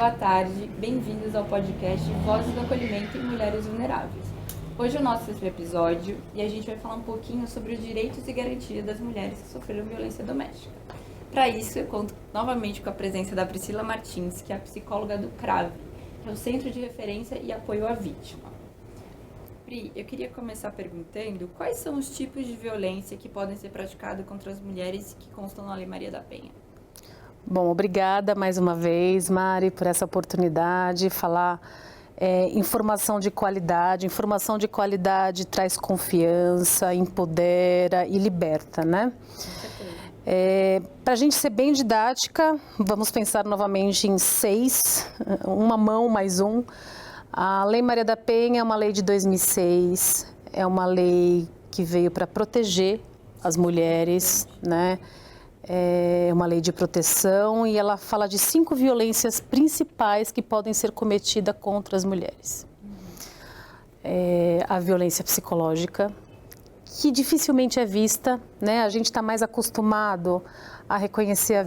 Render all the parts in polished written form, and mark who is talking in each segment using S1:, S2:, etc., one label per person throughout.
S1: boa tarde, bem-vindos ao podcast Vozes do Acolhimento em Mulheres Vulneráveis. Hoje é o nosso episódio e a gente vai falar um pouquinho sobre os direitos e garantias das mulheres que sofreram violência doméstica. Para isso, eu conto novamente com a presença da Priscila Martins, que é a psicóloga do CRAVE, que é o Centro de Referência e Apoio à Vítima. Pri, eu queria começar perguntando quais são os tipos de violência que podem ser praticados contra as mulheres que constam na Lei Maria da Penha.
S2: Bom, obrigada mais uma vez, Mari, por essa oportunidade de falar informação de qualidade. Informação de qualidade traz confiança, empodera e liberta, né? Para a gente ser bem didática, vamos pensar novamente em 6, uma mão mais um. A Lei Maria da Penha é uma lei de 2006, é uma lei que veio para proteger as mulheres, né? É uma lei de proteção e ela fala de 5 violências principais que podem ser cometidas contra as mulheres. A violência psicológica, que dificilmente é vista, né? A gente está mais acostumado a reconhecer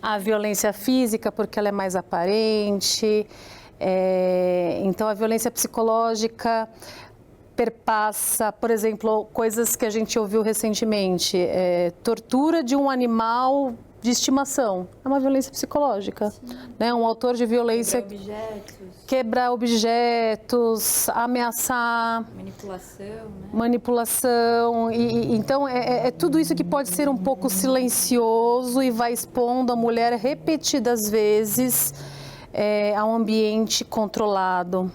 S2: a violência física porque ela é mais aparente. Então, a violência psicológica perpassa, por exemplo, coisas que a gente ouviu recentemente, tortura de um animal de estimação, é uma violência psicológica, né? Um autor de violência... Quebrar objetos, ameaçar... Manipulação, então tudo isso que pode ser um pouco silencioso e vai expondo a mulher repetidas vezes a um ambiente controlado.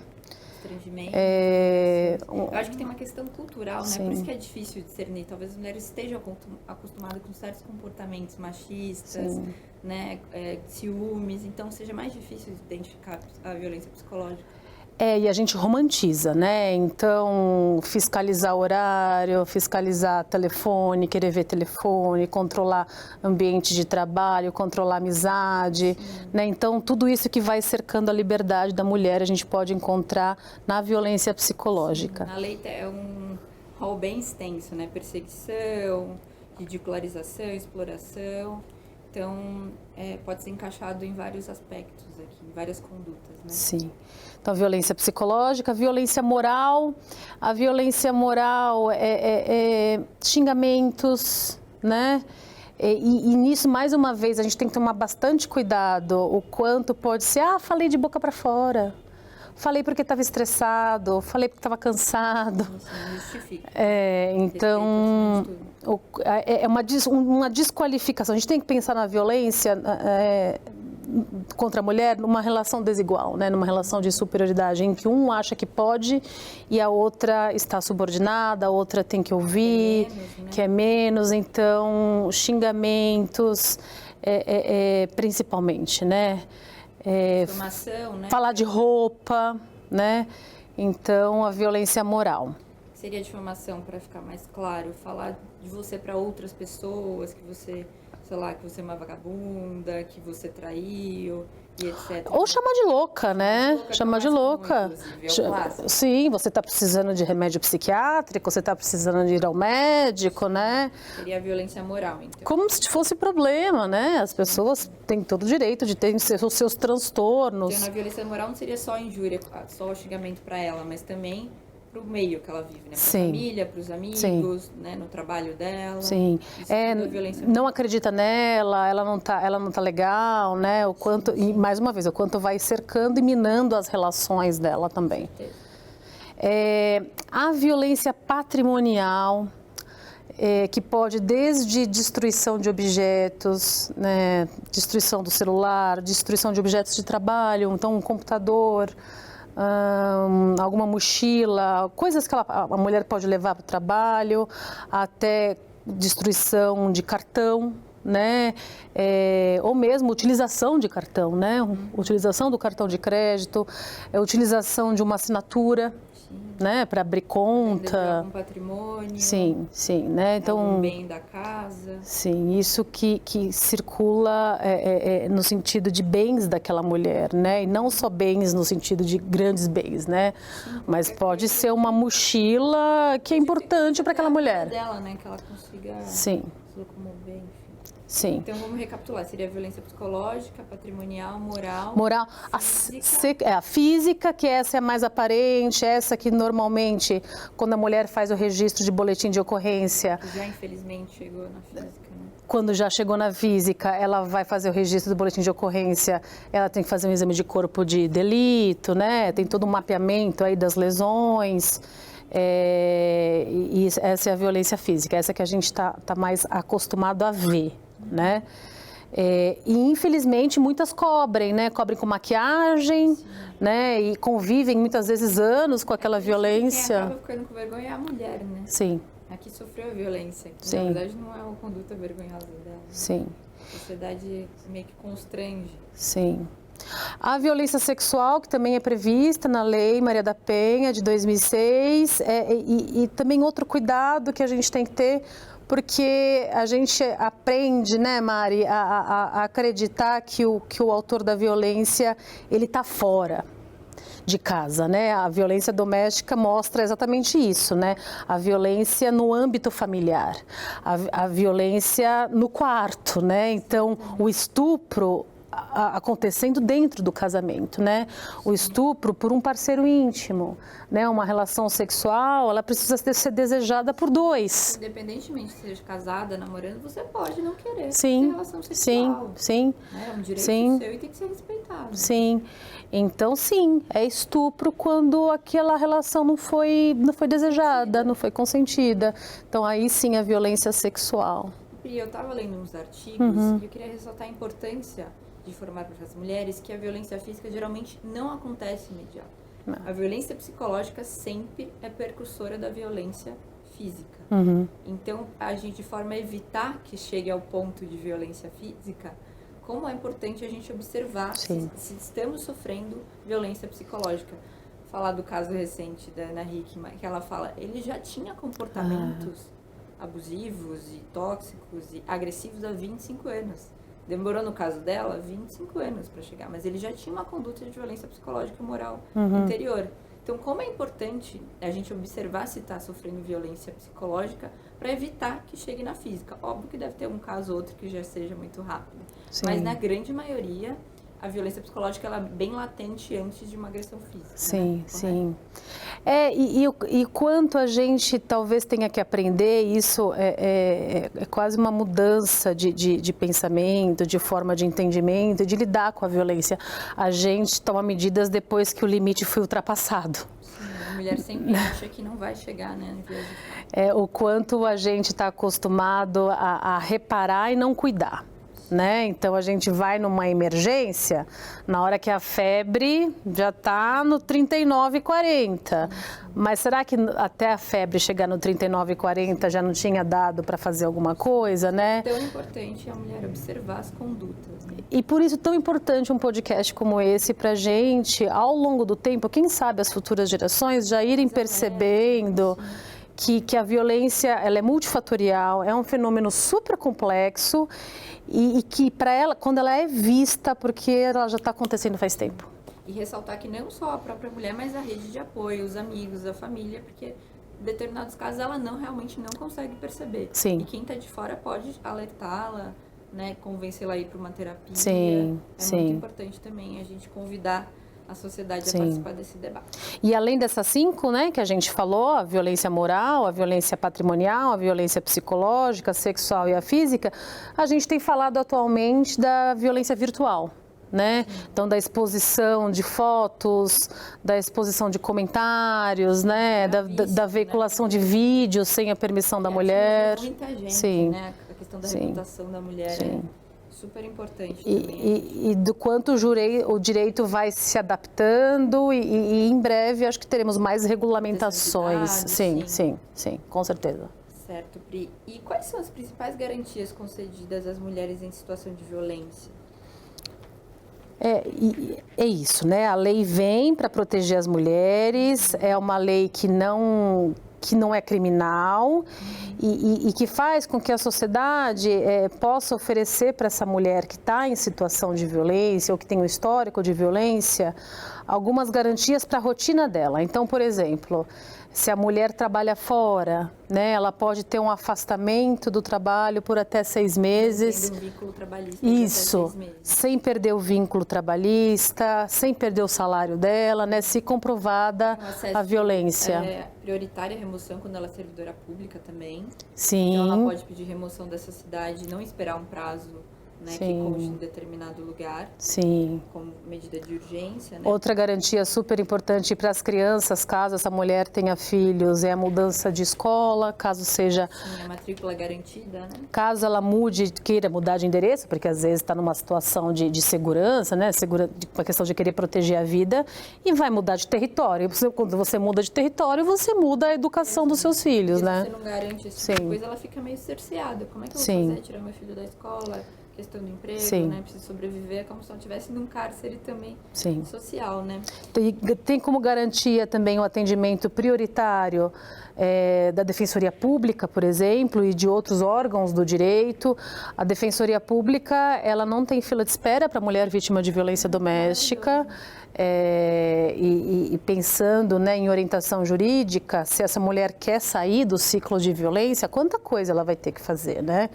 S1: Eu acho que tem uma questão cultural, né? Por isso que é difícil discernir. Talvez as mulheres estejam acostumadas com certos comportamentos machistas, né? Ciúmes, então seja mais difícil identificar a violência psicológica.
S2: E a gente romantiza, né? Então, fiscalizar horário, fiscalizar telefone, querer ver telefone, controlar ambiente de trabalho, controlar amizade, né? Então, tudo isso que vai cercando a liberdade da mulher, a gente pode encontrar na violência psicológica.
S1: Na lei é um rol bem extenso, né? Perseguição, ridicularização, exploração. Então, pode ser encaixado em vários aspectos aqui, em várias condutas, né?
S2: Sim. Então, violência psicológica, violência moral. A violência moral é xingamentos, né? E nisso, mais uma vez, a gente tem que tomar bastante cuidado o quanto pode ser, falei de boca para fora. Falei porque estava estressado, falei porque estava cansado.
S1: Isso não justifica.
S2: Então, é uma desqualificação. A gente tem que pensar na violência contra a mulher numa relação desigual, né? Numa relação de superioridade, em que um acha que pode e a outra está subordinada, a outra tem que ouvir, que é menos. Então, xingamentos, principalmente, né?
S1: Informação, né?
S2: Falar de roupa, né? Então, a violência moral.
S1: Seria difamação, para ficar mais claro, falar de você para outras pessoas, que você, sei lá, que você é uma vagabunda, que você traiu e etc.
S2: Ou chamar de louca, né? Chamar de louca. Sim, você está precisando de remédio psiquiátrico, você está precisando de ir ao médico, né?
S1: Seria a violência moral, então.
S2: Como se fosse problema, né? As pessoas têm todo o direito de ter os seus transtornos.
S1: Então, a violência moral não seria só injúria, só o xingamento para ela, mas também para o meio que ela vive, né? Para a família, para os amigos, né? No trabalho dela.
S2: Sim. Não acredita nela, ela não tá legal, né? O quanto, e mais uma vez, o quanto vai cercando e minando as relações dela também. A violência patrimonial, que pode desde destruição de objetos, né? Destruição do celular, destruição de objetos de trabalho, então um computador, alguma mochila, coisas que a mulher pode levar para o trabalho, até destruição de cartão, né? Ou mesmo utilização de cartão, né? Utilização do cartão de crédito, utilização de uma assinatura, né? Para abrir conta.
S1: Um patrimônio.
S2: Sim, né? Então,
S1: um bem da casa.
S2: Sim, isso que circula no sentido de bens daquela mulher, né? E não só bens no sentido de grandes bens, né? Mas pode ser uma mochila que é importante para aquela mulher.
S1: Dela, né? Que ela consiga
S2: se
S1: locomover, enfim.
S2: sim.
S1: Então vamos recapitular, seria violência psicológica, patrimonial, moral,
S2: a física, que essa é a mais aparente, essa que normalmente, quando a mulher faz o registro de boletim de ocorrência...
S1: Que já infelizmente chegou na física, né?
S2: Quando já chegou na física, ela vai fazer o registro do boletim de ocorrência, ela tem que fazer um exame de corpo de delito, né? Tem todo um mapeamento aí das lesões, e essa é a violência física, essa que a gente tá mais acostumado a ver, né? E infelizmente muitas cobrem, né? Cobrem com maquiagem, né? E convivem muitas vezes anos com aquela violência.
S1: Quem acaba ficando com vergonha é a mulher, né?
S2: Sim.
S1: A que sofreu a violência, que
S2: Sim.
S1: na verdade não é uma conduta vergonhosa dela.
S2: Sim.
S1: A sociedade meio que constrange.
S2: Sim. A violência sexual, que também é prevista na Lei Maria da Penha, de 2006, e também outro cuidado que a gente tem que ter, porque a gente aprende, né, Mari, a acreditar que o autor da violência, ele está fora de casa, né? A violência doméstica mostra exatamente isso, né? A violência no âmbito familiar, a violência no quarto, né? Então, o estupro acontecendo dentro do casamento, né? O estupro por um parceiro íntimo, né? Uma relação sexual, ela precisa ser desejada por dois.
S1: Independentemente de seja casada, namorando, você pode não querer ter relação
S2: Sim,
S1: sexual.
S2: sim.
S1: Né? É um direito seu e tem que ser respeitado.
S2: Sim. Então, sim, é estupro quando aquela relação não foi desejada, não foi consentida. Então, aí sim, a violência sexual.
S1: Pri, eu estava lendo uns artigos e eu queria ressaltar a importância de informar para as mulheres que a violência física geralmente não acontece imediato. Não. A violência psicológica sempre é precursora da violência física. Então, a gente, de forma a evitar que chegue ao ponto de violência física, como é importante a gente observar se estamos sofrendo violência psicológica. Falar do caso recente da Ana Hickman, que ela fala, ele já tinha comportamentos abusivos e tóxicos e agressivos há 25 anos. Demorou, no caso dela, 25 anos para chegar, mas ele já tinha uma conduta de violência psicológica e moral anterior. Então, como é importante a gente observar se está sofrendo violência psicológica para evitar que chegue na física. Óbvio que deve ter um caso ou outro que já seja muito rápido, mas na grande maioria a violência psicológica ela é bem latente antes de uma agressão física.
S2: Sim,
S1: né?
S2: sim. E quanto a gente talvez tenha que aprender, isso é quase uma mudança de pensamento, de forma de entendimento, de lidar com a violência. A gente toma medidas depois que o limite foi ultrapassado.
S1: Sim, a mulher sempre acha que não vai chegar, né?
S2: O quanto a gente está acostumado a reparar e não cuidar. Né? Então a gente vai numa emergência na hora que a febre já está no 39,40. Mas será que até a febre chegar no 39,40 já não tinha dado para fazer alguma coisa, né?
S1: Tão importante a mulher observar as condutas. Né?
S2: E por isso tão importante um podcast como esse para a gente, ao longo do tempo, quem sabe as futuras gerações já irem percebendo que a violência ela é multifatorial, é um fenômeno super complexo e que para ela, quando ela é vista, porque ela já está acontecendo faz tempo.
S1: E ressaltar que não só a própria mulher, mas a rede de apoio, os amigos, a família, porque em determinados casos ela realmente não consegue perceber.
S2: Sim.
S1: E quem está de fora pode alertá-la, né, convencê-la a ir para uma terapia.
S2: Sim,
S1: muito importante também a gente convidar a sociedade a participar desse debate.
S2: E além dessas 5, né, que a gente falou, a violência moral, a violência patrimonial, a violência psicológica, a sexual e a física, a gente tem falado atualmente da violência virtual, né? Então, da exposição de fotos, da exposição de comentários, né, da veiculação de vídeos sem a permissão da mulher.
S1: Muita gente, né? A questão da reputação da mulher é super importante também.
S2: E do quanto o direito vai se adaptando e em breve acho que teremos mais regulamentações. Sim, com certeza.
S1: Certo, Pri. E quais são as principais garantias concedidas às mulheres em situação de violência?
S2: É isso, né? A lei vem para proteger as mulheres, é uma lei que não é criminal e que faz com que a sociedade possa oferecer para essa mulher que está em situação de violência ou que tem um histórico de violência algumas garantias para a rotina dela. Então, por exemplo, se a mulher trabalha fora, né, ela pode ter um afastamento do trabalho por até 6 meses.
S1: Tendo um vínculo trabalhista
S2: Isso,
S1: de até 6 meses.
S2: sem perder o vínculo trabalhista, sem perder o salário dela, né, se comprovada a violência.
S1: Prioritária a remoção quando ela é servidora pública também.
S2: Sim.
S1: Então ela pode pedir remoção dessa cidade e não esperar um prazo, né, que conste em determinado lugar.
S2: Sim.
S1: Como medida de urgência, né?
S2: Outra garantia super importante para as crianças, caso essa mulher tenha filhos, é a mudança de escola, caso seja...
S1: Sim, a matrícula garantida, né?
S2: Caso ela queira mudar de endereço, porque às vezes está numa situação de segurança, né? Uma questão de querer proteger a vida, e vai mudar de território. Quando você muda de território, você muda a educação dos seus filhos,
S1: Porque
S2: né?
S1: se você não garante esse tipo de coisa, ela fica meio cerceada. Como é que eu vou fazer? Tirar meu filho da escola? Questão do emprego, né? Precisa sobreviver, é como se ela estivesse num cárcere também social, né?
S2: Tem como garantia também o atendimento prioritário da Defensoria Pública, por exemplo, e de outros órgãos do direito. A Defensoria Pública, ela não tem fila de espera para mulher vítima de violência doméstica. E pensando, né, em orientação jurídica, se essa mulher quer sair do ciclo de violência, quanta coisa ela vai ter que fazer, né?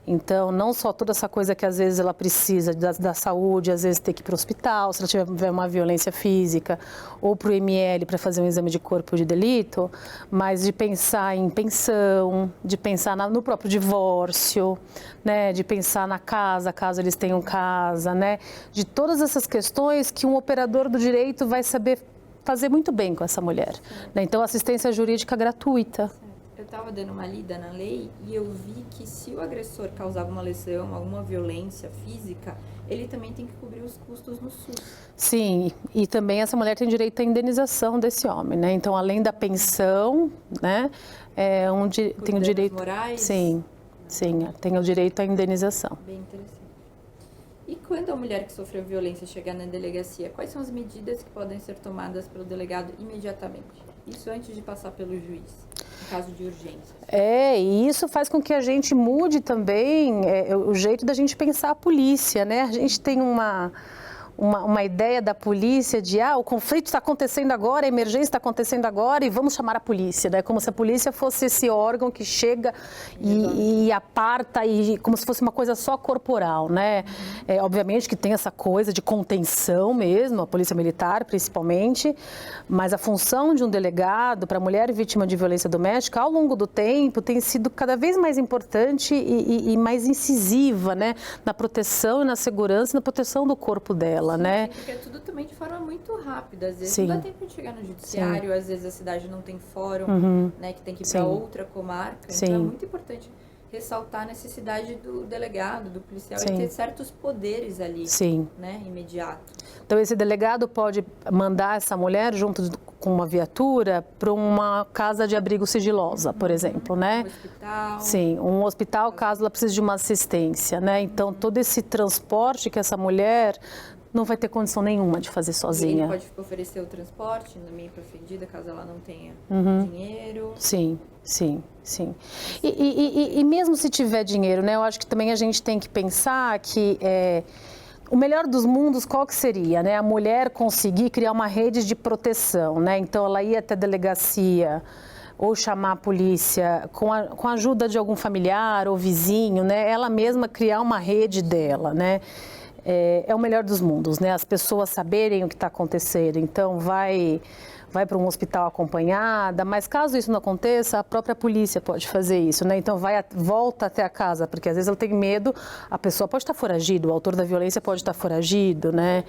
S2: Então, não só toda essa coisa que às vezes ela precisa da saúde, às vezes ter que ir para o hospital, se ela tiver uma violência física, ou para o ML para fazer um exame de corpo de delito, mas de pensar em pensão, de pensar no próprio divórcio, né, de pensar na casa, caso eles tenham casa, né, de todas essas questões que um operador do direito vai saber fazer muito bem com essa mulher. Né? Então, assistência jurídica gratuita.
S1: Eu estava dando uma lida na lei e eu vi que se o agressor causar alguma lesão, alguma violência física, ele também tem que cobrir os custos no SUS.
S2: Sim, e também essa mulher tem direito à indenização desse homem, né? Então, além da pensão, né, tem o direito...
S1: morais?
S2: Sim, tem o direito à indenização.
S1: Bem interessante. E quando a mulher que sofreu violência chegar na delegacia, quais são as medidas que podem ser tomadas pelo delegado imediatamente? Isso antes de passar pelo juiz, em caso de urgência.
S2: E isso faz com que a gente mude também o jeito da gente pensar a polícia, né? A gente tem uma ideia da polícia de, o conflito está acontecendo agora, a emergência está acontecendo agora e vamos chamar a polícia, né? Como se a polícia fosse esse órgão que chega e aparta, e como se fosse uma coisa só corporal, né? Obviamente que tem essa coisa de contenção mesmo, a polícia militar principalmente, mas a função de um delegado para mulher vítima de violência doméstica, ao longo do tempo, tem sido cada vez mais importante e mais incisiva, né? Na proteção e na segurança e na proteção do corpo dela. Né?
S1: Porque é tudo também de forma muito rápida. Às vezes não dá tempo de chegar no judiciário, às vezes a cidade não tem fórum, né, que tem que ir para outra comarca. Então é muito importante ressaltar a necessidade do delegado, do policial, e ter certos poderes ali, né, imediato.
S2: Então esse delegado pode mandar essa mulher junto com uma viatura para uma casa de abrigo sigilosa, por exemplo, né?
S1: Um hospital.
S2: Sim, um hospital caso ela precise de uma assistência, né? Então todo esse transporte que essa mulher não vai ter condição nenhuma de fazer sozinha.
S1: E ele pode oferecer o transporte na minha ofendida, caso ela não tenha dinheiro.
S2: Sim. E mesmo se tiver dinheiro, né? Eu acho que também a gente tem que pensar que o melhor dos mundos, qual que seria, né? A mulher conseguir criar uma rede de proteção, né? Então ela ia até a delegacia ou chamar a polícia com a ajuda de algum familiar ou vizinho, né? Ela mesma criar uma rede dela, né? É o melhor dos mundos, né? As pessoas saberem o que está acontecendo. Então, vai para um hospital acompanhada, mas caso isso não aconteça, a própria polícia pode fazer isso, né? Então, volta até a casa, porque às vezes ela tem medo, a pessoa pode estar foragido, o autor da violência pode estar foragido, né?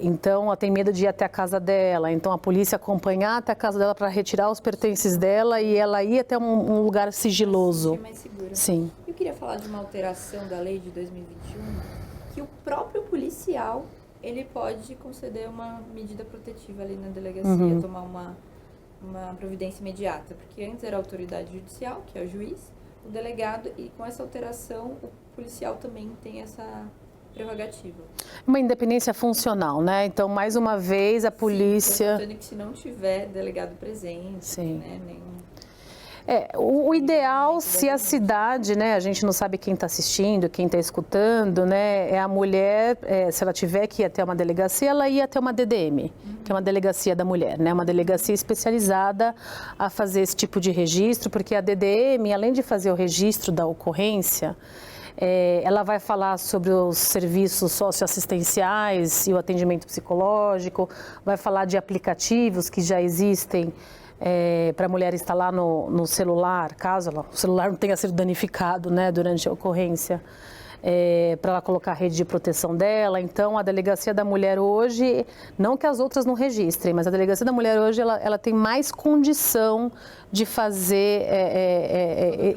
S2: Então, ela tem medo de ir até a casa dela, então a polícia acompanhar até a casa dela para retirar os pertences dela e ela ir até um lugar sigiloso.
S1: Mais segura.
S2: Sim.
S1: Eu queria falar de uma alteração da lei de 2021, que o próprio policial, ele pode conceder uma medida protetiva ali na delegacia, tomar uma providência imediata, porque antes era a autoridade judicial, que é o juiz, o delegado, e com essa alteração o policial também tem essa prerrogativa.
S2: Uma independência funcional, né? Então, mais uma vez, a polícia...
S1: Sim, que se não tiver delegado presente, né,
S2: O ideal, se a cidade, né, a gente não sabe quem está assistindo, quem está escutando, né, é a mulher, se ela tiver que ir até uma delegacia, ela ia até uma DDM, que é uma delegacia da mulher, né, uma delegacia especializada a fazer esse tipo de registro, porque a DDM, além de fazer o registro da ocorrência, ela vai falar sobre os serviços socioassistenciais e o atendimento psicológico, vai falar de aplicativos que já existem para a mulher instalar no celular, caso o celular não tenha sido danificado, né, durante a ocorrência, para ela colocar a rede de proteção dela. Então, a Delegacia da Mulher hoje, não que as outras não registrem, mas a Delegacia da Mulher hoje, ela tem mais condição de fazer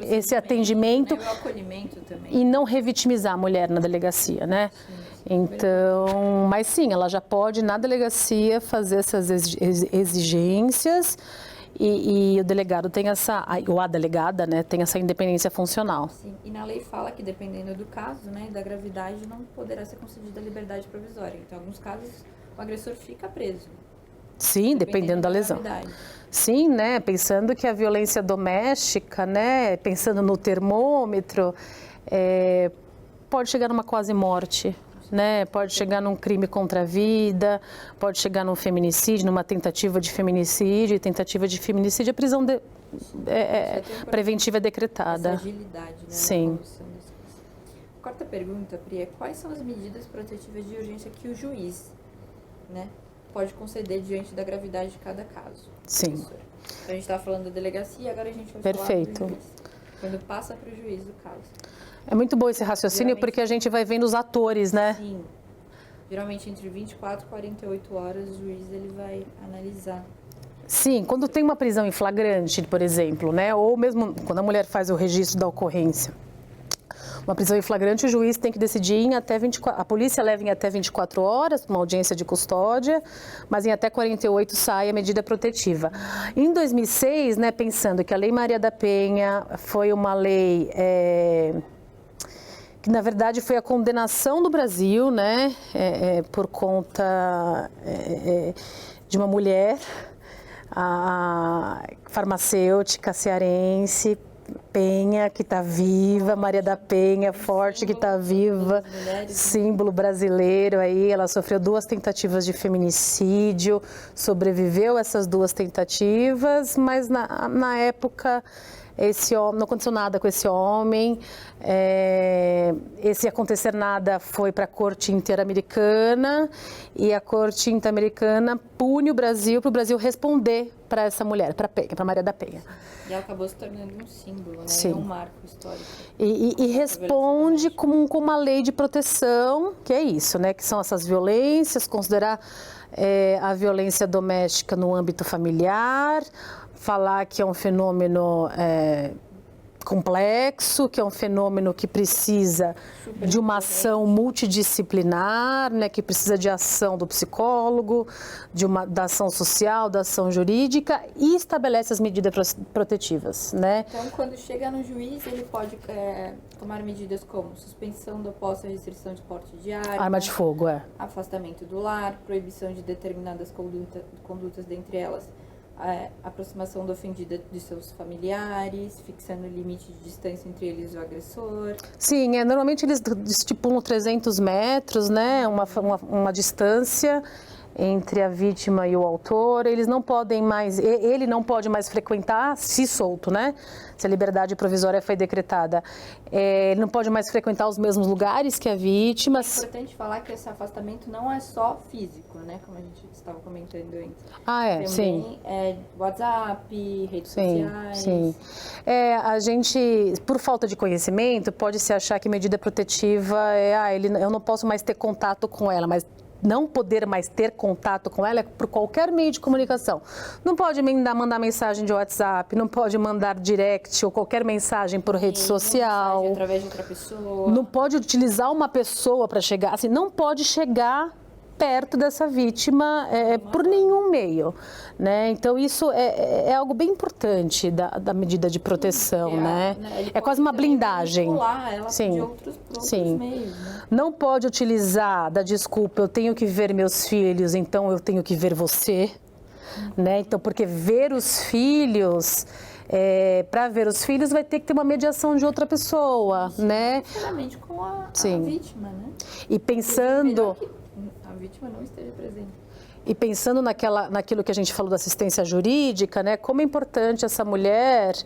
S2: esse atendimento
S1: o acolhimento também.
S2: E não revitimizar a mulher na delegacia, né? Então, mas sim, ela já pode na delegacia fazer essas exigências e o delegado tem ou a delegada, né, tem essa independência funcional.
S1: Sim, e na lei fala que dependendo do caso, né, da gravidade, não poderá ser concedida liberdade provisória. Então, em alguns casos, o agressor fica preso.
S2: Sim, dependendo da lesão.
S1: Gravidade.
S2: Sim, né, pensando que a violência doméstica, né, pensando no termômetro, pode chegar numa quase morte. Né? Pode chegar num crime contra a vida, pode chegar num feminicídio, numa tentativa de feminicídio, a prisão preventiva é decretada.
S1: Essa agilidade, né?
S2: Sim.
S1: Quarta pergunta, Pri, quais são as medidas protetivas de urgência que o juiz, né, pode conceder diante da gravidade de cada caso?
S2: Sim.
S1: Professora? A gente estava falando da delegacia, agora a gente vai falar do juiz. Quando passa para o juiz do caso.
S2: É muito bom esse raciocínio, porque a gente vai vendo os atores, né?
S1: Sim. Geralmente entre 24 e 48 horas o juiz ele vai analisar.
S2: Sim, quando tem uma prisão em flagrante, por exemplo, né? Ou mesmo quando a mulher faz o registro da ocorrência. Uma prisão em flagrante, o juiz tem que decidir em até 24... A polícia leva em até 24 horas, uma audiência de custódia, mas em até 48 sai a medida protetiva. Em 2006, né, pensando que a Lei Maria da Penha foi uma lei... que na verdade foi a condenação do Brasil, né, por conta de uma mulher, a farmacêutica cearense, Penha, que está viva, Maria da Penha, forte, que está viva, símbolo brasileiro aí. Ela sofreu 2 tentativas de feminicídio, sobreviveu a essas 2 tentativas, mas na época... Esse homem, não aconteceu nada com esse homem, esse acontecer nada foi para a Corte Interamericana e a Corte Interamericana pune o Brasil para o Brasil responder para essa mulher, para Maria da Penha.
S1: E ela acabou se tornando um símbolo, né?
S2: Sim.
S1: Um marco histórico.
S2: E responde com uma lei de proteção, que é isso, né? Que são essas violências, considerar a violência doméstica no âmbito familiar, falar que é um fenômeno complexo, que é um fenômeno que precisa de uma ação multidisciplinar, né, que precisa de ação do psicólogo, da ação social, da ação jurídica e estabelece as medidas protetivas, né?
S1: Então, quando chega no juiz, ele pode tomar medidas como suspensão da posse e restrição de porte de
S2: arma de fogo,
S1: afastamento do lar, proibição de determinadas condutas, dentre elas a aproximação do ofendido de seus familiares, fixando o limite de distância entre eles e o agressor.
S2: Sim, normalmente eles estipulam 300 metros, né, uma distância entre a vítima e o autor. Eles não podem mais, ele não pode mais frequentar, se solto, né? Se a liberdade provisória foi decretada, ele não pode mais frequentar os mesmos lugares que a vítima.
S1: É importante falar que esse afastamento não é só físico, né? Como a gente estava comentando antes.
S2: Também
S1: sim. WhatsApp, redes sociais.
S2: Sim. A gente, por falta de conhecimento, pode se achar que medida protetiva eu não posso mais ter contato com ela, mas não poder mais ter contato com ela é por qualquer meio de comunicação. Não pode mandar mensagem de WhatsApp, não pode mandar direct ou qualquer mensagem por rede social.
S1: Mensagem através de outra pessoa.
S2: Não pode utilizar uma pessoa para chegar, assim, não pode chegar perto dessa vítima por nenhum meio, né? Então isso é algo bem importante da medida de proteção, né? É quase uma blindagem.
S1: Ela
S2: sim,
S1: de outros meios, né?
S2: Não pode utilizar da desculpa, eu tenho que ver meus filhos, então eu tenho que ver você. né? Então, porque ver os filhos, para ver os filhos vai ter que ter uma mediação de outra pessoa, né?
S1: Sinceramente, com a
S2: Sim.
S1: vítima, né?
S2: E pensando...
S1: Melhor que a vítima não esteja presente.
S2: E pensando naquilo que a gente falou da assistência jurídica, né? Como é importante essa mulher,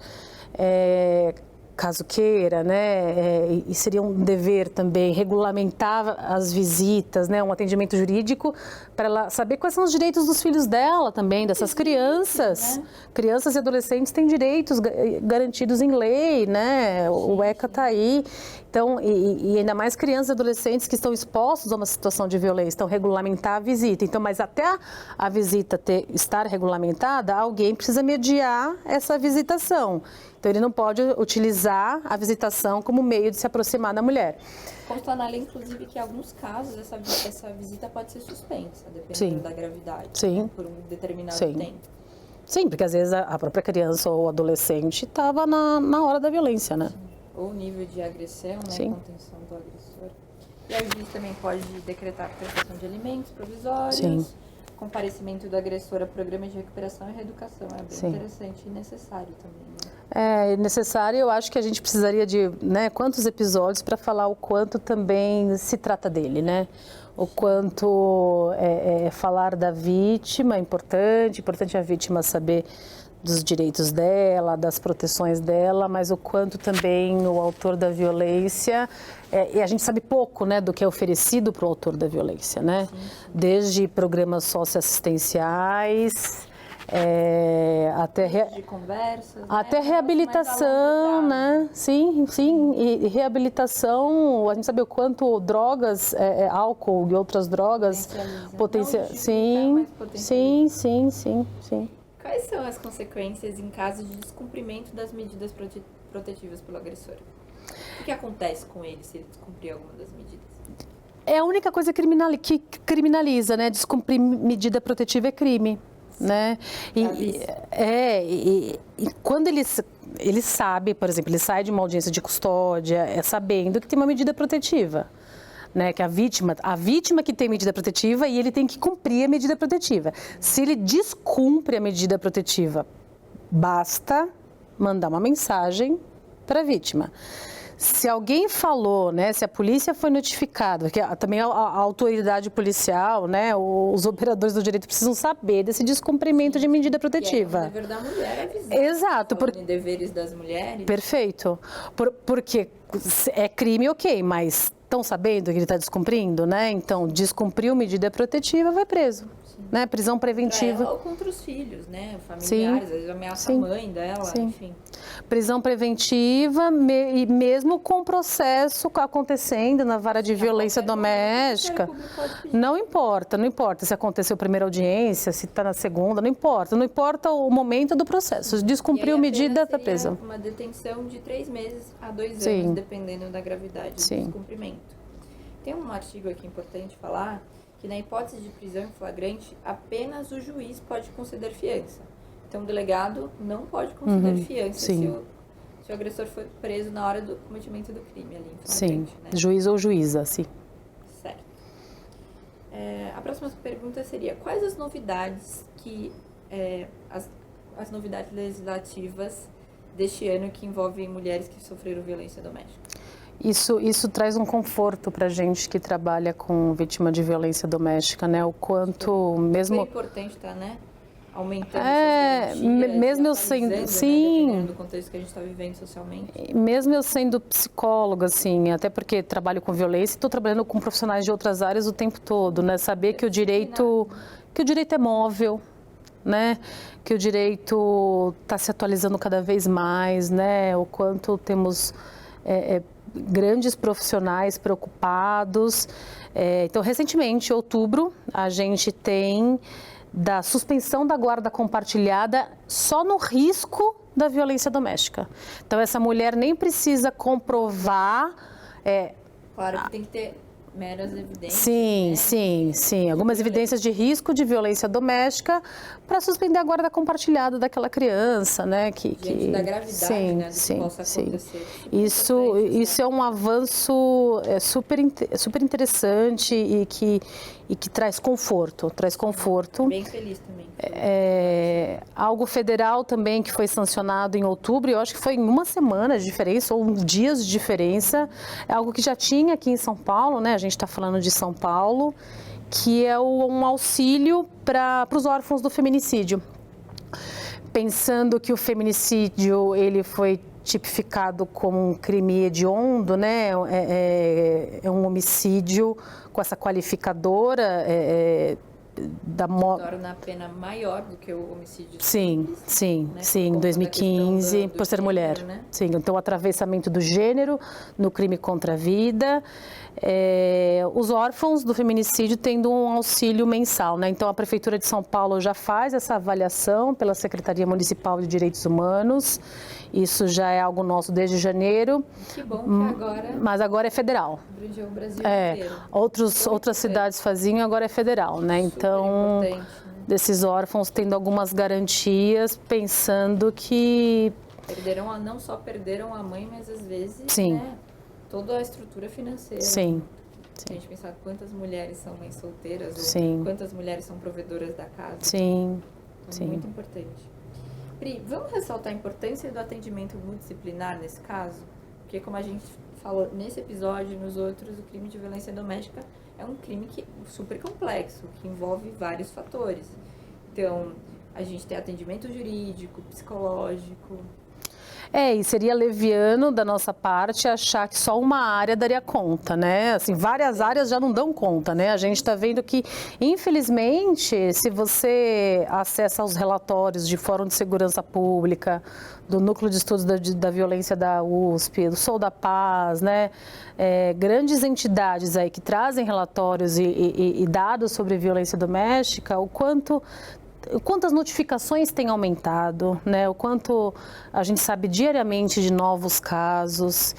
S2: caso queira, né? E seria um dever também regulamentar as visitas, né? Um atendimento jurídico para ela saber quais são os direitos dos filhos dela também, dessas crianças.
S1: Né?
S2: Crianças e adolescentes têm direitos garantidos em lei, né? O ECA está aí. Então, e ainda mais crianças e adolescentes que estão expostos a uma situação de violência, então regulamentar a visita. Então, mas até a visita estar regulamentada, alguém precisa mediar essa visitação. Então, ele não pode utilizar a visitação como meio de se aproximar da mulher.
S1: Consta na lei, inclusive, que em alguns casos essa visita pode ser suspensa, dependendo
S2: Sim.
S1: da gravidade,
S2: Sim.
S1: né, por um determinado
S2: Sim.
S1: tempo.
S2: Sim, porque às vezes a própria criança ou adolescente estava na hora da violência, né?
S1: Ou nível de agressão, né,
S2: Sim.
S1: contenção do agressor. E aí o juiz também pode decretar a prestação de alimentos provisórios,
S2: Sim.
S1: comparecimento do agressor a programas de recuperação e reeducação. É bem
S2: Sim.
S1: interessante e necessário também, né?
S2: É necessário, eu acho que a gente precisaria de, né, quantos episódios para falar o quanto também se trata dele, né? O quanto falar da vítima é importante a vítima saber dos direitos dela, das proteções dela, mas o quanto também o autor da violência, e a gente sabe pouco, né, do que é oferecido para o autor da violência, né?
S1: Sim.
S2: Desde programas socioassistenciais,
S1: De conversas,
S2: até
S1: né?
S2: reabilitação, né? Sim, sim. E reabilitação, a gente sabe o quanto drogas, álcool e outras drogas
S1: Sim.
S2: Sim.
S1: Quais são as consequências em caso de descumprimento das medidas protetivas pelo agressor? O que acontece com ele se ele descumprir alguma das medidas?
S2: É a única coisa que criminaliza, né? Descumprir medida protetiva é crime, né? E quando ele sabe, por exemplo, ele sai de uma audiência de custódia, sabendo que tem uma medida protetiva, né? Que a vítima que tem medida protetiva e ele tem que cumprir a medida protetiva. Se ele descumpre a medida protetiva, basta mandar uma mensagem para a vítima. Se alguém falou, né, se a polícia foi notificada, porque também a autoridade policial, né, os operadores do direito precisam saber desse descumprimento de medida protetiva.
S1: É o dever da mulher avisar.
S2: Exato.
S1: Falando em deveres das mulheres.
S2: Perfeito. Porque é crime, ok, mas estão sabendo que ele está descumprindo, né? Então, descumpriu medida protetiva, vai preso. Né? Prisão preventiva.
S1: Pra ela ou contra os filhos, né? Familiares, às vezes ameaça a mãe dela, enfim.
S2: Prisão preventiva e mesmo com o processo acontecendo na vara de violência doméstica. Não importa se aconteceu a primeira audiência, se está na segunda, não importa o momento do processo. Descumpriu medida, está preso.
S1: Uma detenção de 3 meses a 2 anos, dependendo da gravidade do descumprimento. Tem um artigo aqui importante falar que na hipótese de prisão em flagrante, apenas o juiz pode conceder fiança. Então, o delegado não pode conceder fiança se o agressor for preso na hora do cometimento do crime ali em flagrante. Né?
S2: Juiz ou juíza, sim.
S1: Certo. A próxima pergunta seria, quais as novidades as novidades legislativas deste ano que envolvem mulheres que sofreram violência doméstica?
S2: Isso traz um conforto para a gente que trabalha com vítima de violência doméstica, né? O quanto mesmo...
S1: É importante, tá, né? Aumentando essas garantias,
S2: mesmo eu sendo...
S1: né? Dependendo do contexto que a gente está vivendo socialmente.
S2: Mesmo eu sendo psicóloga, assim, até porque trabalho com violência, estou trabalhando com profissionais de outras áreas o tempo todo, né? Saber que o direito é móvel, né? Que o direito está se atualizando cada vez mais, né? O quanto temos... grandes profissionais preocupados. Então, recentemente, em outubro, a gente tem da suspensão da guarda compartilhada só no risco da violência doméstica. Então, essa mulher nem precisa comprovar...
S1: Claro que tem que ter meras evidências.
S2: Sim,
S1: né?
S2: sim. Algumas evidências de risco de violência doméstica para suspender a guarda compartilhada daquela criança, né?
S1: Diante da gravidade, né, do que possa acontecer.
S2: Isso é um avanço super interessante e que traz conforto.
S1: Bem feliz também.
S2: Algo federal também que foi sancionado em outubro, eu acho que foi em uma semana de diferença ou dias de diferença, é algo que já tinha aqui em São Paulo, né? A gente está falando de São Paulo, que é um auxílio para os órfãos do feminicídio. Pensando que o feminicídio ele foi tipificado como um crime hediondo, né? É um homicídio com essa qualificadora
S1: torna a pena maior do que o homicídio.
S2: Sim, em 2015, por ser mulher.
S1: Gênero, né?
S2: Sim, então o atravessamento do gênero no crime contra a vida. Os órfãos do feminicídio tendo um auxílio mensal, né? Então a Prefeitura de São Paulo já faz essa avaliação pela Secretaria Municipal de Direitos Humanos. Isso já é algo nosso desde janeiro.
S1: Que bom que agora...
S2: Mas agora é federal.
S1: Abrangeu o Brasil inteiro.
S2: Outras cidades faziam, agora é federal, né? Então,
S1: importante, né?
S2: Desses órfãos tendo algumas garantias, pensando que...
S1: Não só perderam a mãe, mas às vezes,
S2: Sim.
S1: né, toda a estrutura financeira.
S2: Sim.
S1: Se a gente pensar quantas mulheres são mães solteiras,
S2: Sim.
S1: ou quantas mulheres são provedoras da casa.
S2: Sim.
S1: Então, muito importante. Pri, vamos ressaltar a importância do atendimento multidisciplinar nesse caso? Porque como a gente falou nesse episódio e nos outros, o crime de violência doméstica é um crime super complexo, que envolve vários fatores. Então, a gente tem atendimento jurídico, psicológico.
S2: E seria leviano da nossa parte achar que só uma área daria conta, né? Assim, várias áreas já não dão conta, né? A gente está vendo que, infelizmente, se você acessa os relatórios de Fórum de Segurança Pública, do Núcleo de Estudos da Violência da USP, do Sou da Paz, né? Grandes entidades aí que trazem relatórios e dados sobre violência doméstica, quantas notificações têm aumentado, né? O quanto a gente sabe diariamente de novos casos.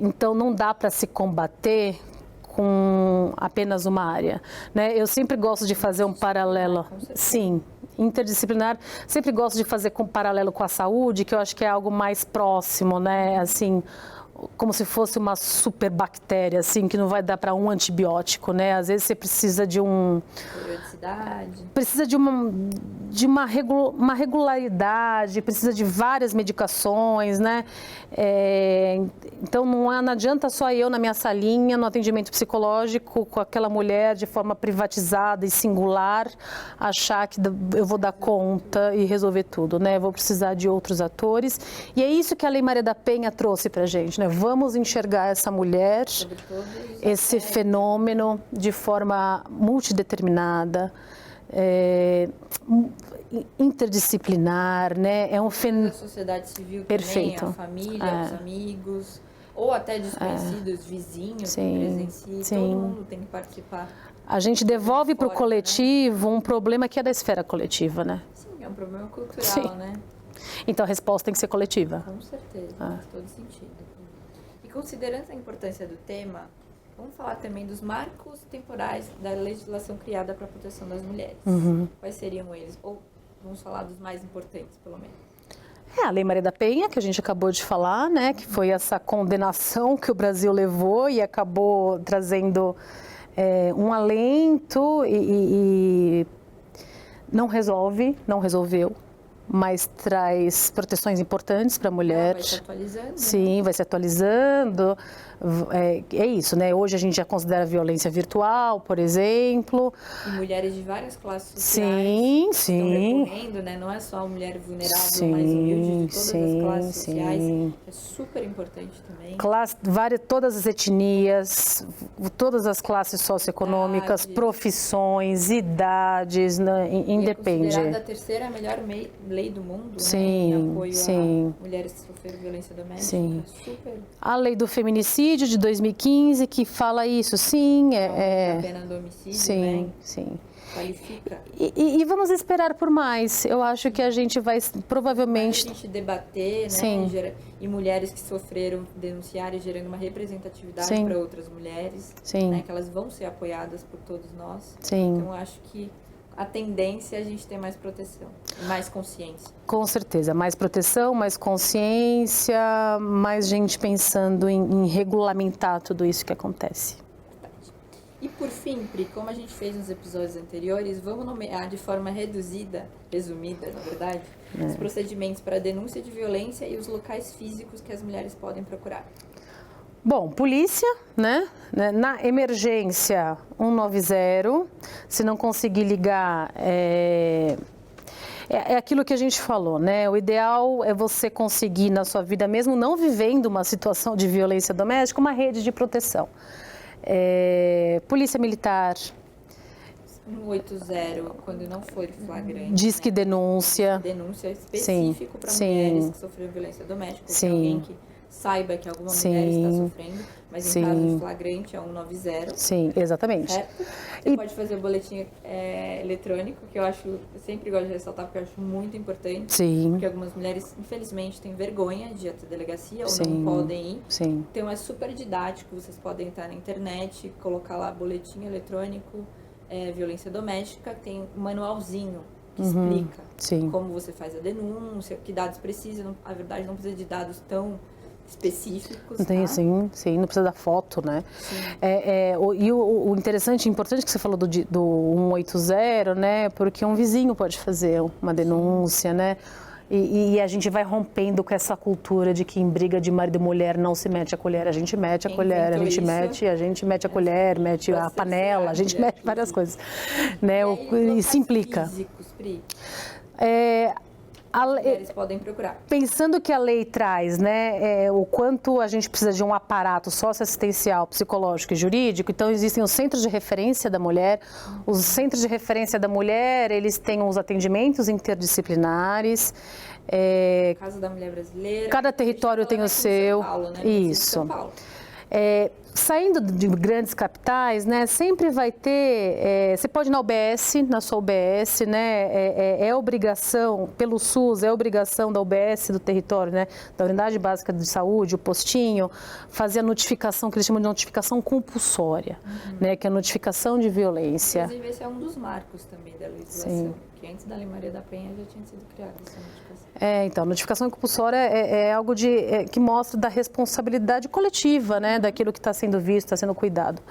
S2: Então, não dá para se combater com apenas uma área, né? Eu sempre gosto de fazer um paralelo. Sim, interdisciplinar. Sempre gosto de fazer um paralelo com a saúde, que eu acho que é algo mais próximo, né? Assim, como se fosse uma superbactéria, assim, que não vai dar para um antibiótico, né? Às vezes você precisa de
S1: periodicidade.
S2: Precisa de uma regularidade, precisa de várias medicações, né? Então não adianta só eu na minha salinha, no atendimento psicológico, com aquela mulher de forma privatizada e singular, achar que eu vou dar conta e resolver tudo, né? Eu vou precisar de outros atores. E é isso que a Lei Maria da Penha trouxe pra gente, né? Vamos enxergar essa mulher, esse fenômeno de forma multideterminada, interdisciplinar, né? É um fenômeno.
S1: A sociedade civil
S2: Perfeito.
S1: Também, a família, os amigos, ou até desconhecidos, vizinhos que presenciam, todo mundo tem que participar.
S2: A gente devolve para o coletivo, né? Um problema que é da esfera coletiva, né?
S1: Sim, é um problema cultural, né?
S2: Então a resposta tem que ser coletiva.
S1: Com certeza, faz todo sentido. E considerando a importância do tema, vamos falar também dos marcos temporais da legislação criada para a proteção das mulheres. Quais seriam eles? Ou vamos falar dos mais importantes, pelo menos?
S2: A Lei Maria da Penha, que a gente acabou de falar, né? Que foi essa condenação que o Brasil levou e acabou trazendo um alento e não resolveu, mas traz proteções importantes para a mulher.
S1: Vai se atualizando.
S2: Sim,
S1: né?
S2: vai se atualizando. É isso, né? Hoje a gente já considera violência virtual, por exemplo.
S1: E mulheres de várias classes sociais estão recorrendo, né? Não é só a mulher vulnerável, mais humilde, de todas as classes sociais. É super importante também.
S2: Todas as etnias, todas as classes socioeconômicas, profissões, idades, né? Independe.
S1: É considerada a terceira melhor lei lei do mundo,
S2: sim,
S1: né, em apoio
S2: sim.
S1: a mulheres que sofreram violência doméstica.
S2: Sim.
S1: Super.
S2: A lei do feminicídio de 2015 que fala isso, sim.
S1: A pena do homicídio,
S2: sim,
S1: né?
S2: Sim.
S1: Qualifica.
S2: E vamos esperar por mais. Eu acho que a gente vai provavelmente...
S1: A gente debater, né? E mulheres que sofreram denunciarem, gerando uma representatividade para outras mulheres.
S2: Sim.
S1: Né, que elas vão ser apoiadas por todos nós.
S2: Sim.
S1: Então, eu acho que a tendência é a gente ter mais proteção, mais consciência.
S2: Com certeza, mais proteção, mais consciência, mais gente pensando em regulamentar tudo isso que acontece.
S1: Verdade. E por fim, Pri, como a gente fez nos episódios anteriores, vamos nomear de forma resumida, na verdade, os procedimentos para denúncia de violência e os locais físicos que as mulheres podem procurar.
S2: Bom, polícia, né? Na emergência, 190. Se não conseguir ligar, é aquilo que a gente falou, né? O ideal é você conseguir na sua vida, mesmo não vivendo uma situação de violência doméstica, uma rede de proteção. Polícia Militar.
S1: 180, quando não for flagrante.
S2: Disque denúncia.
S1: Denúncia específico para mulheres que sofreram violência doméstica. Ou tem alguém que saiba que alguma mulher está sofrendo, mas em caso de flagrante é 190.
S2: Sim, exatamente.
S1: Certo? Você pode fazer o boletim eletrônico, que eu sempre gosto de ressaltar, porque eu acho muito importante.
S2: Sim.
S1: Porque algumas mulheres, infelizmente, têm vergonha de ir até a delegacia ou não podem ir.
S2: Sim.
S1: Então é super didático, vocês podem entrar na internet, colocar lá boletim eletrônico, violência doméstica, tem um manualzinho que explica como você faz a denúncia, que dados precisa. Na verdade, não precisa de dados tão específicos. Tá?
S2: Sim, não precisa da foto, né? E o interessante e importante que você falou do 180, né? Porque um vizinho pode fazer uma denúncia, né? E a gente vai rompendo com essa cultura de que em briga de marido e mulher não se mete a colher. A gente mete a colher, a gente mete a colher, mete a panela, a gente mete várias coisas. Né? E se implica.
S1: Físicos, Pri?
S2: Mulheres
S1: podem procurar.
S2: Pensando que a lei traz, né, o quanto a gente precisa de um aparato socioassistencial, psicológico e jurídico, então existem os centros de referência da mulher. Os centros de referência da mulher, eles têm os atendimentos interdisciplinares.
S1: Casa da Mulher Brasileira.
S2: Cada território tem o seu.
S1: São Paulo, né?
S2: Isso.
S1: São Paulo.
S2: Saindo de grandes capitais, né, sempre vai ter, você pode ir na UBS, na sua UBS, né, é obrigação, pelo SUS, é obrigação da UBS do território, né, da Unidade Básica de Saúde, o postinho, fazer a notificação, que eles chamam de notificação compulsória, né, que é a notificação de violência.
S1: Inclusive, esse é um dos marcos também da legislação, que antes da Lei Maria da Penha já tinha sido criada essa notificação.
S2: Então, a notificação compulsória é algo que mostra da responsabilidade coletiva, né, daquilo que está sendo visto, está sendo cuidado.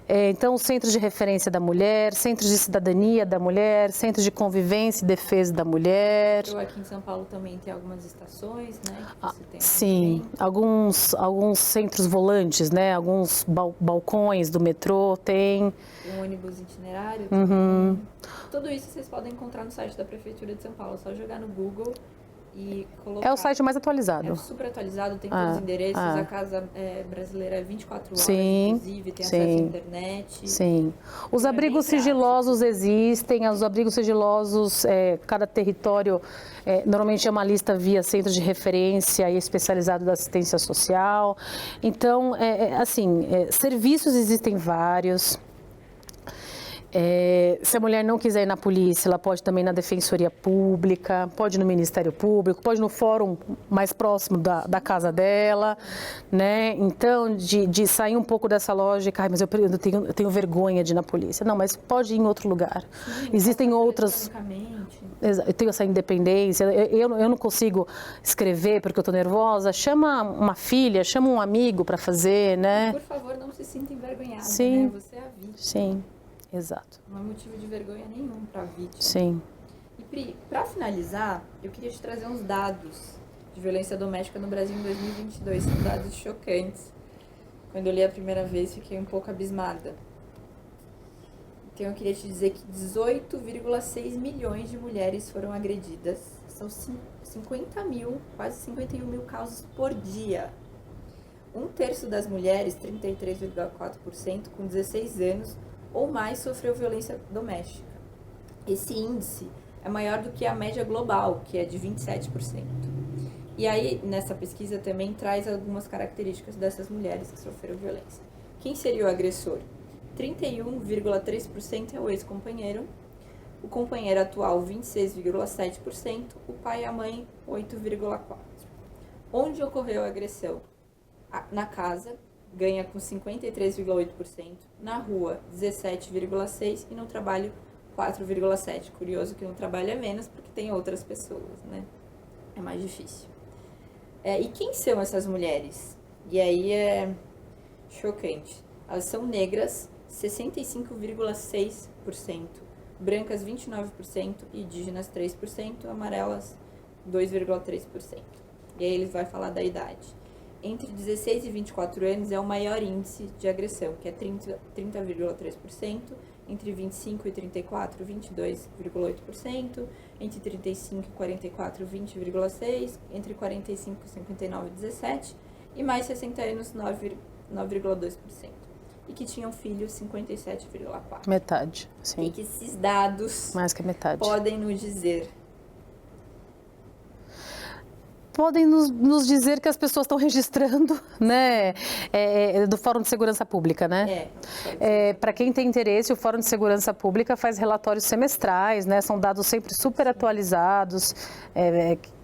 S2: Então, centros de referência da mulher, centros de cidadania da mulher, centros de convivência e defesa da mulher.
S1: Eu aqui em São Paulo também tem algumas estações, né? Que você tem
S2: sim, alguns centros volantes, né? Alguns balcões do metrô tem.
S1: Um ônibus itinerário. Tudo isso vocês podem encontrar no site da Prefeitura de São Paulo. É só jogar no Google e colocar.
S2: É o site mais atualizado.
S1: É super atualizado, tem todos os endereços. A Casa Brasileira é 24 horas, inclusive, tem acesso à internet.
S2: Sim. Os abrigos sigilosos existem, os abrigos sigilosos, cada território, normalmente é uma lista via centro de referência e especializado da assistência social. Então, serviços existem vários. Se a mulher não quiser ir na polícia, ela pode também ir na Defensoria Pública, pode ir no Ministério Público, pode ir no fórum mais próximo da casa dela, né? Então, de sair um pouco dessa lógica, mas eu tenho vergonha de ir na polícia. Não, mas pode ir em outro lugar. Existem outras... Eu tenho essa independência, eu não consigo escrever porque eu estou nervosa. Chama uma filha, chama um amigo para fazer, né?
S1: Por favor, não se sinta envergonhada,
S2: Sim.
S1: né? Você é a vítima.
S2: Sim. Exato.
S1: Não é motivo de vergonha nenhum para a vítima.
S2: Sim.
S1: E Pri, para finalizar, eu queria te trazer uns dados de violência doméstica no Brasil em 2022. São dados chocantes. Quando eu li a primeira vez, fiquei um pouco abismada. Então eu queria te dizer que 18,6 milhões de mulheres foram agredidas. São 50 mil, quase 51 mil casos por dia. 1/3 das mulheres, 33,4%, com 16 anos ou mais sofreu violência doméstica. Esse índice é maior do que a média global, que é de 27%. E aí, nessa pesquisa também traz algumas características dessas mulheres que sofreram violência. Quem seria o agressor? 31,3% é o ex-companheiro, o companheiro atual 26,7%, o pai e a mãe 8,4%. Onde ocorreu a agressão? Na casa, ganha com 53,8%, na rua 17,6% e no trabalho 4,7%. Curioso que no trabalho é menos porque tem outras pessoas, né? É mais difícil. E quem são essas mulheres? E aí é chocante. Elas são negras, 65,6%, brancas 29% e indígenas 3%, amarelas 2,3%. E aí ele vai falar da idade. Entre 16 e 24 anos é o maior índice de agressão, que é 30,3%, entre 25 e 34, 22,8%, entre 35 e 44, 20,6%, entre 45 e 59, 17%, e mais 60 anos, 9,2%. E que tinham filhos, 57,4%.
S2: Metade, sim.
S1: E que esses dados
S2: mais que metade
S1: podem nos dizer?
S2: Podem nos dizer que as pessoas estão registrando, né, do Fórum de Segurança Pública, né? Para quem tem interesse, o Fórum de Segurança Pública faz relatórios semestrais, né? São dados sempre super atualizados,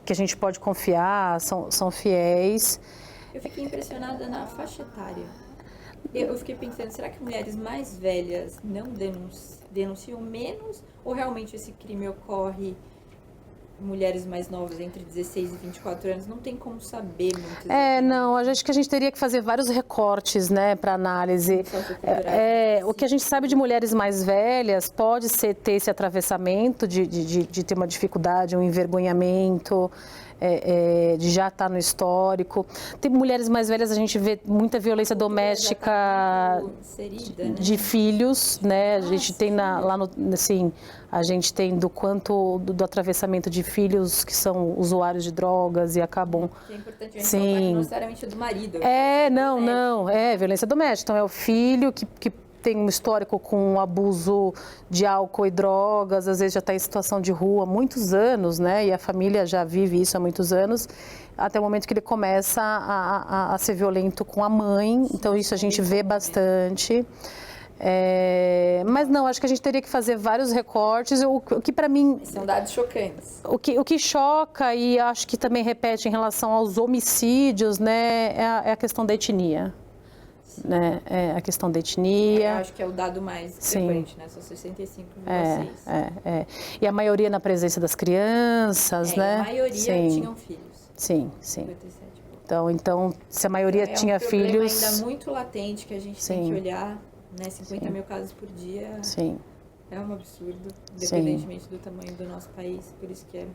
S2: que a gente pode confiar, são fiéis.
S1: Eu fiquei impressionada na faixa etária. Eu fiquei pensando, será que mulheres mais velhas não denunciam menos? Ou realmente esse crime ocorre mulheres mais novas, entre 16 e 24 anos? Não tem como saber muito.
S2: Não, acho que a gente teria que fazer vários recortes, né, para análise. O que a gente sabe de mulheres mais velhas pode ter esse atravessamento de ter uma dificuldade, um envergonhamento, de já estar no histórico. Tem mulheres mais velhas, a gente vê muita violência doméstica
S1: inserida, né?
S2: De filhos, né? A gente tem lá no, assim, a gente tem do atravessamento de filhos que são usuários de drogas e acabam.
S1: Que é importante a gente falar, não necessariamente do marido.
S2: Violência doméstica. Então é o filho que tem um histórico com abuso de álcool e drogas, às vezes já está em situação de rua há muitos anos, né? E a família já vive isso há muitos anos, até o momento que ele começa a ser violento com a mãe. Então isso a gente vê bastante. Mas não, acho que a gente teria que fazer vários recortes. O que para mim...
S1: São dados chocantes.
S2: O que choca e acho que também repete em relação aos homicídios, né, é a questão da etnia. Né? A questão da etnia.
S1: Eu acho que é o dado mais frequente, né? São 65,6%.
S2: E a maioria na presença das crianças, né?
S1: A maioria tinham filhos.
S2: Sim.
S1: 57%.
S2: Então, se a maioria tinha filhos...
S1: É um problema ainda muito latente que a gente tem que olhar, né? 50 mil casos por dia.
S2: Sim.
S1: É um absurdo, independentemente do tamanho do nosso país. Por isso que é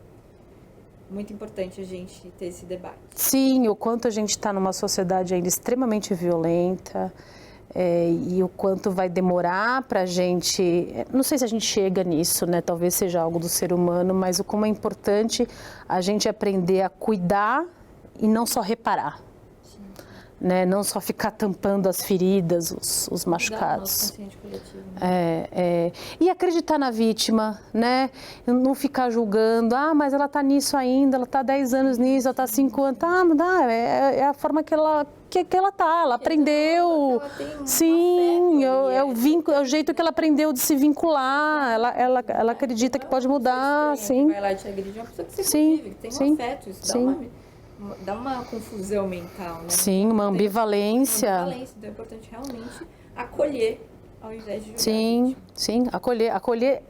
S1: muito importante a gente ter esse debate.
S2: Sim, o quanto a gente está numa sociedade ainda extremamente violenta e o quanto vai demorar para a gente... Não sei se a gente chega nisso, né? Talvez seja algo do ser humano, mas o como é importante a gente aprender a cuidar e não só reparar. Né? Não só ficar tampando as feridas, os machucados. E acreditar na vítima, né? Não ficar julgando, mas ela está nisso ainda, ela está 10 anos nisso, ela está 5 anos, é a forma que ela tá, ela aprendeu. Sim, é o jeito que ela aprendeu de se vincular, ela acredita que pode mudar, sim.
S1: Vai lá e te agride, uma pessoa que você convive, que tem um afeto, isso dá uma confusão mental, né?
S2: Sim, uma ambivalência.
S1: Então é importante realmente acolher ao invés de julgar.
S2: Sim, acolher.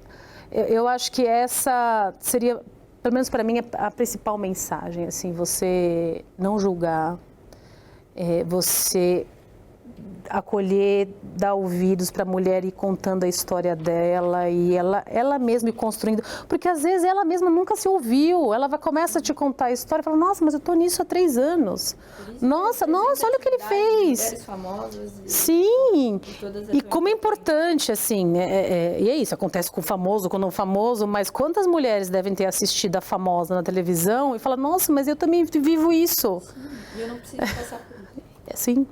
S2: Eu acho que essa seria, pelo menos para mim, a principal mensagem, assim, você não julgar, você acolher, dar ouvidos para a mulher e contando a história dela e ela mesma ir construindo, porque às vezes ela mesma nunca se ouviu, ela começa a te contar a história e fala, nossa, mas eu tô nisso há 3 anos, nossa, olha o que ele fez.
S1: Mulheres famosas
S2: sim, e como é importante, assim, e é isso, acontece com o famoso, com o não famoso, mas quantas mulheres devem ter assistido a famosa na televisão e falar, nossa, mas eu também vivo isso.
S1: Sim, e eu não preciso passar por isso.
S2: Sim.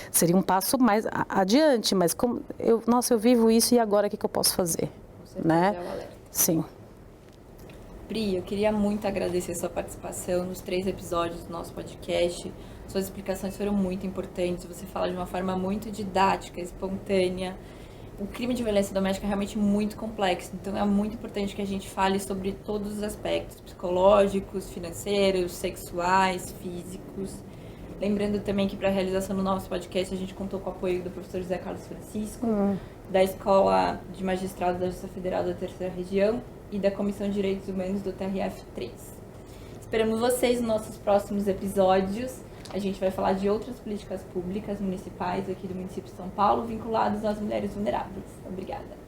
S2: Seria um passo mais adiante, mas eu vivo isso e agora o que eu posso fazer?
S1: Você
S2: né?
S1: é o alerta.
S2: Sim.
S1: Pri, eu queria muito agradecer sua participação nos 3 episódios do nosso podcast. Suas explicações foram muito importantes, você fala de uma forma muito didática, espontânea. O crime de violência doméstica é realmente muito complexo, então é muito importante que a gente fale sobre todos os aspectos psicológicos, financeiros, sexuais, físicos. Lembrando também que para a realização do nosso podcast a gente contou com o apoio do professor José Carlos Francisco, da Escola de Magistrado da Justiça Federal da Terceira Região e da Comissão de Direitos Humanos do TRF3. Esperamos vocês nos nossos próximos episódios. A gente vai falar de outras políticas públicas municipais aqui do município de São Paulo vinculadas às mulheres vulneráveis. Obrigada.